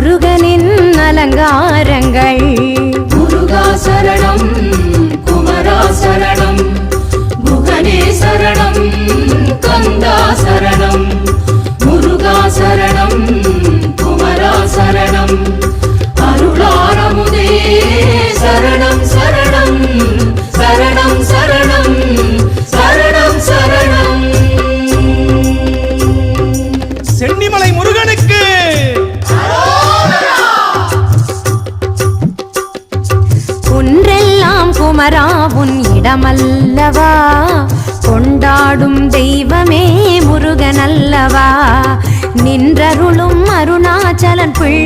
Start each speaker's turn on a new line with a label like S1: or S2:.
S1: முருகனின் அலங்காரங்கள்.
S2: முருகா சரணம், குமரா சரணம், முகனே சரணம், கந்தா சரணம். முருகா சரணம், குமரா சரணம், அருளாரமுதே சரணம் சரணம் சரணம் சரணம் சரணம் சரணம்.
S3: சென்னிமலை முருகனுக்கு
S1: குன்றெல்லாம் குமரா உன் இடமல்லவா, கொண்டாடும் தெய்வமே முருகனல்லவா, நின்றருளும் அருணாச்சலன் பிள்ளை.